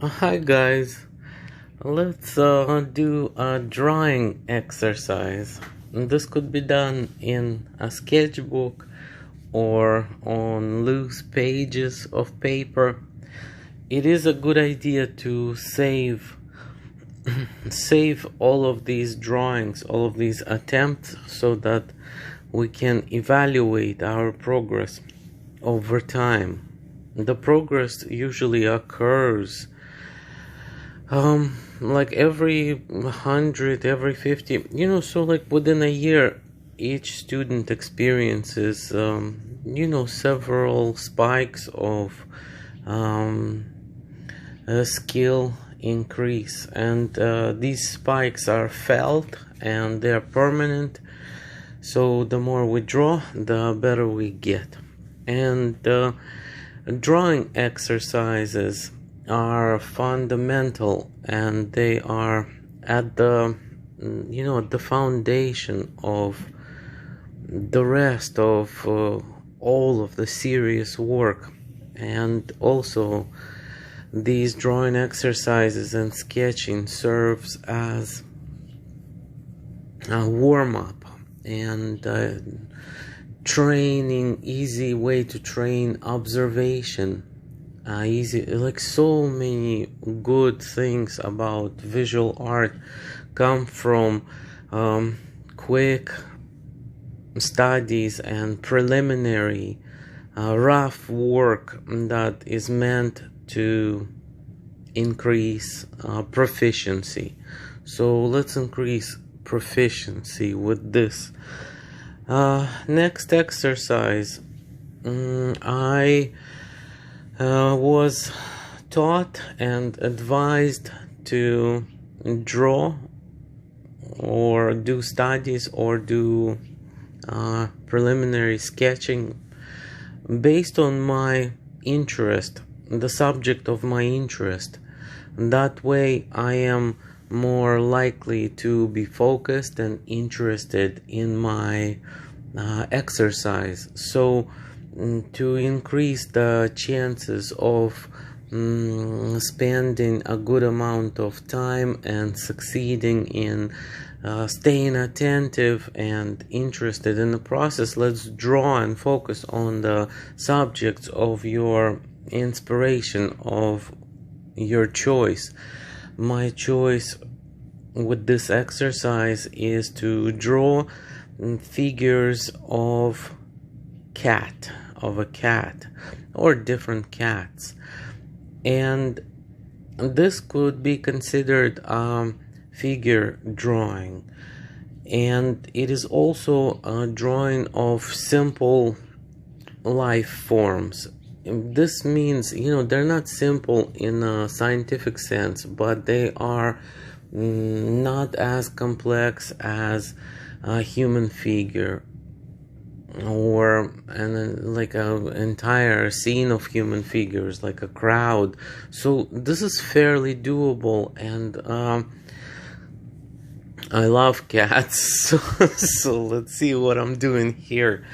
Hi guys, let's do a drawing exercise. This could be done in a sketchbook or on loose pages of paper. It is a good idea to save all of these drawings, all of these attempts, so that we can evaluate our progress over time. The progress usually occurs like every 100, every 50, so like within a year each student experiences several spikes of skill increase, and these spikes are felt and they're permanent. So the more we draw, the better we get. And drawing exercises are fundamental, and they are at the foundation of the rest of all of the serious work. And also these drawing exercises and sketching serves as a warm-up and training, easy way to train observation. Easy, like so many good things about visual art come from quick studies and preliminary rough work that is meant to increase proficiency. So let's increase proficiency with this. Next exercise, I was taught and advised to draw or do studies or do preliminary sketching based on my interest, the subject of my interest. That way I am more likely to be focused and interested in my exercise. So to increase the chances of spending a good amount of time and succeeding in staying attentive and interested in the process, let's draw and focus on the subjects of your inspiration, of your choice. My choice with this exercise is to draw figures of a cat or different cats, and this could be considered figure drawing. And it is also a drawing of simple life forms. This means, they're not simple in a scientific sense, but they are not as complex as a human figure or like an entire scene of human figures, like a crowd. So this is fairly doable, and I love cats. So let's see what I'm doing here.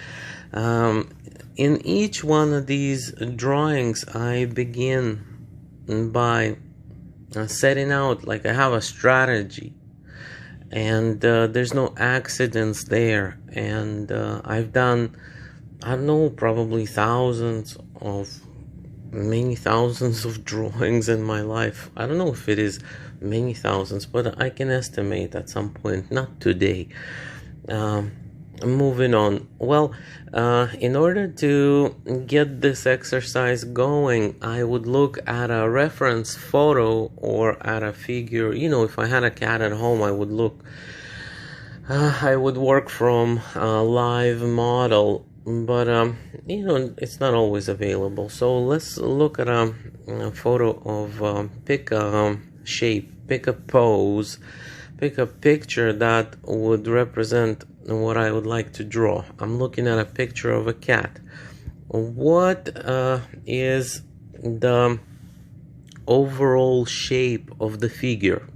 In each one of these drawings, I begin by setting out, like I have a strategy, and there's no accidents there. And I've done, I don't know, probably many thousands of drawings in my life. I don't know if it is many thousands, but I can estimate at some point, not today. Moving on. Well, in order to get this exercise going, I would look at a reference photo or at a figure. If I had a cat at home, I would work from a live model, but it's not always available. So let's look at a photo of pick a shape, pick a pose, pick a picture that would represent what I would like to draw. I'm looking at a picture of a cat. What is the overall shape of the figure?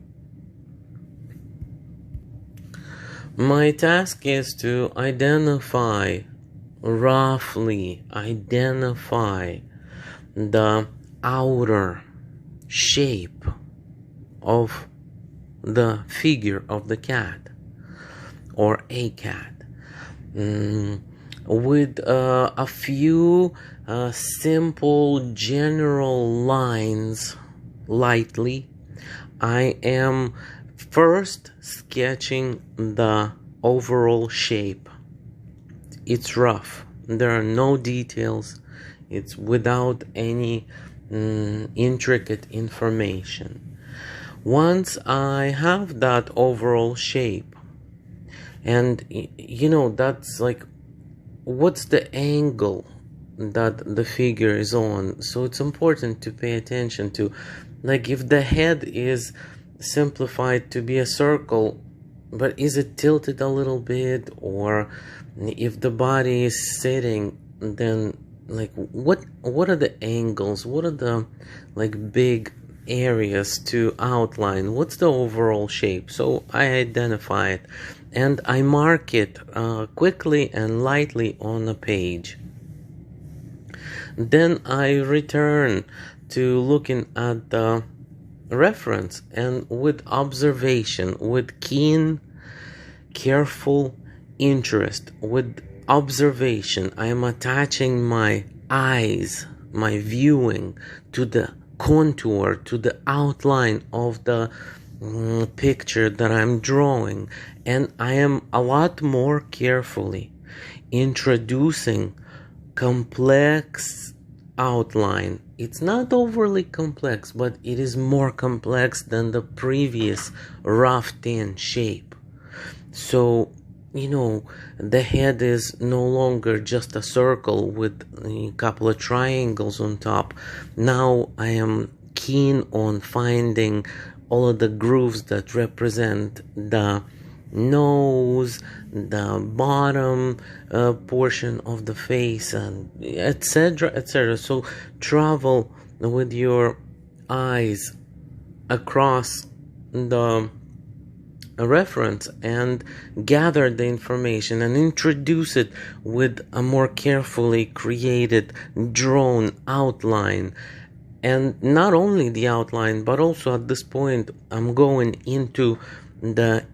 My task is to roughly identify the outer shape of the figure of the cat or a cat, with a few simple general lines. Lightly, I am first sketching the overall shape. It's rough, there are no details, it's without any intricate information. Once I have that overall shape, and that's like, what's the angle that the figure is on? So it's important to pay attention to, like, if the head is simplified to be a circle, but is it tilted a little bit? Or if the body is sitting, then like what are the angles, what are the like big areas to outline, what's the overall shape? So I identify it and I mark it quickly and lightly on a page. Then I return to looking at the reference, and with observation, with keen, careful interest, with observation, I am attaching my eyes, my viewing, to the contour, to the outline of the picture that I'm drawing, and I am a lot more carefully introducing complex outline. It's not overly complex, but it is more complex than the previous rough thin shape. So the head is no longer just a circle with a couple of triangles on top. Now I am keen on finding all of the grooves that represent the nose, the bottom portion of the face, and etc., etc. So travel with your eyes across the reference and gather the information and introduce it with a more carefully created, drawn outline. And not only the outline, but also at this point I'm going into the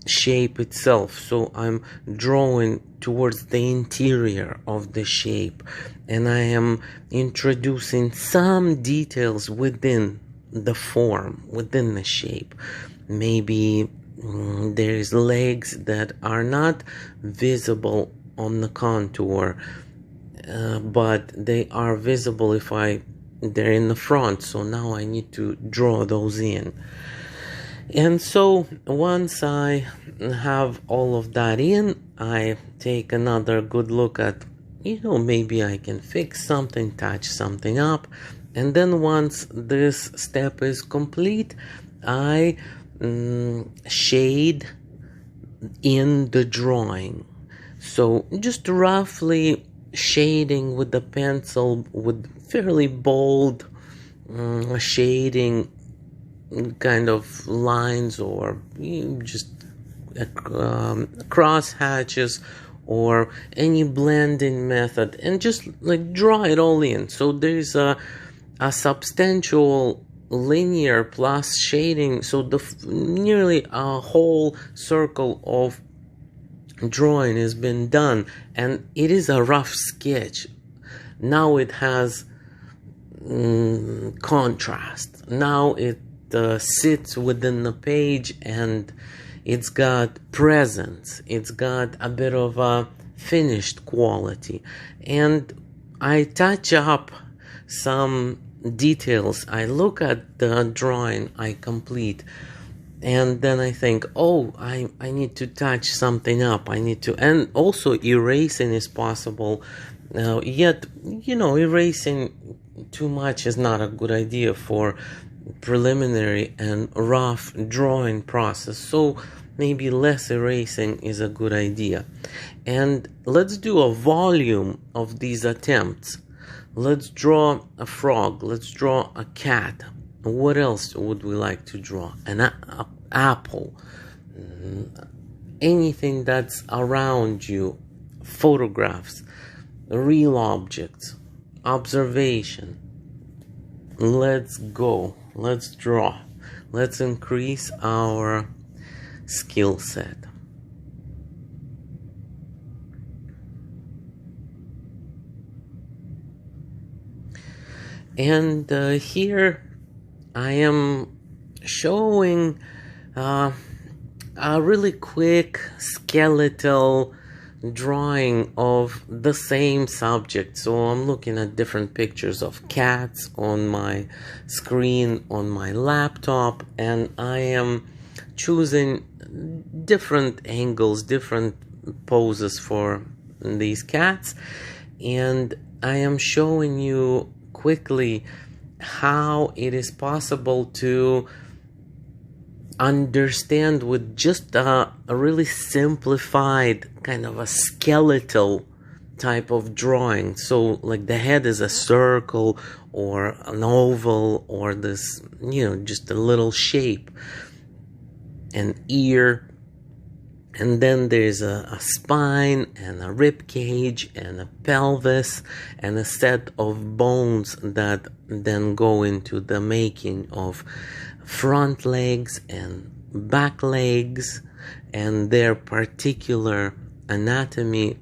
shape itself. So I'm drawing towards the interior of the shape, and I am introducing some details within the form, within the shape. Maybe there's legs that are not visible on the contour, but they are visible if they're in the front. So now I need to draw those in. And so once I have all of that in, I take another good look at, maybe I can fix something, touch something up. And then once this step is complete, I shade in the drawing. So just roughly shading with the pencil, with fairly bold shading kind of lines, or just cross hatches, or any blending method, and just like draw it all in. So there's a substantial linear plus shading, so nearly a whole circle of drawing has been done, and it is a rough sketch. Now it has contrast. Now it sits within the page, and it's got presence, it's got a bit of a finished quality. And I touch up some details. I look at the drawing I complete, and then I think, I need to touch something up. And also erasing is possible. Yet, erasing too much is not a good idea for preliminary and rough drawing process. So maybe less erasing is a good idea. And let's do a volume of these attempts. Let's draw a frog. Let's draw a cat. What else would we like to draw? An apple. Anything that's around you. Photographs. Real objects. Observation. Let's go. let's draw. Let's increase our skill set. And here I am showing a really quick skeletal drawing of the same subject. So I'm looking at different pictures of cats on my screen on my laptop, and I am choosing different angles, different poses for these cats, and I am showing you quickly how it is possible to understand with just a really simplified kind of a skeletal type of drawing. So like the head is a circle or an oval or this, just a little shape, an ear, and then there's a spine and a rib cage and a pelvis and a set of bones that then go into the making of front legs and back legs and their particular anatomy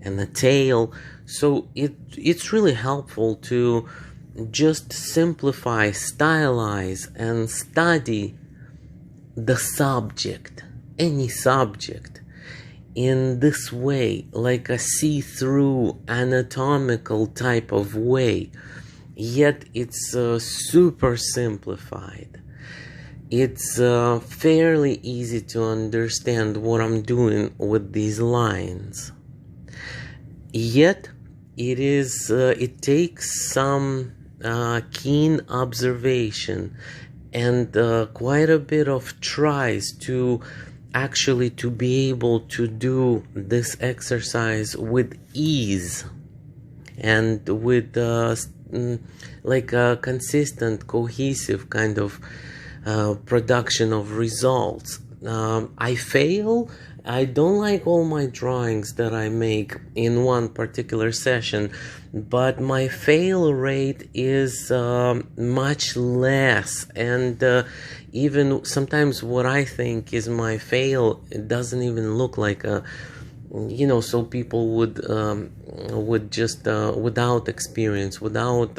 and the tail. So it's really helpful to just simplify, stylize, and study the subject, any subject, in this way, like a see-through anatomical type of way, yet it's super simplified. It's fairly easy to understand what I'm doing with these lines, yet it takes some keen observation and quite a bit of tries to be able to do this exercise with ease and with like a consistent, cohesive kind of production of results. I fail. I don't like all my drawings that I make in one particular session, but my fail rate is much less, and even sometimes what I think is my fail, it doesn't even look like a, so people would just without experience, without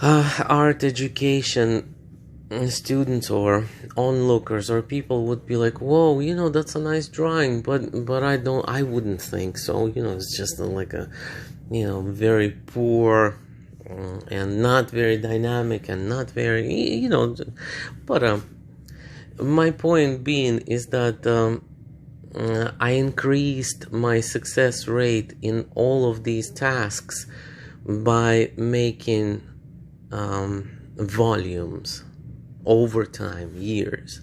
art education, students or onlookers or people would be like, whoa, that's a nice drawing, but I wouldn't think so. It's just like a very poor and not very dynamic and not very, but my point being is that I increased my success rate in all of these tasks by making volumes over time, years.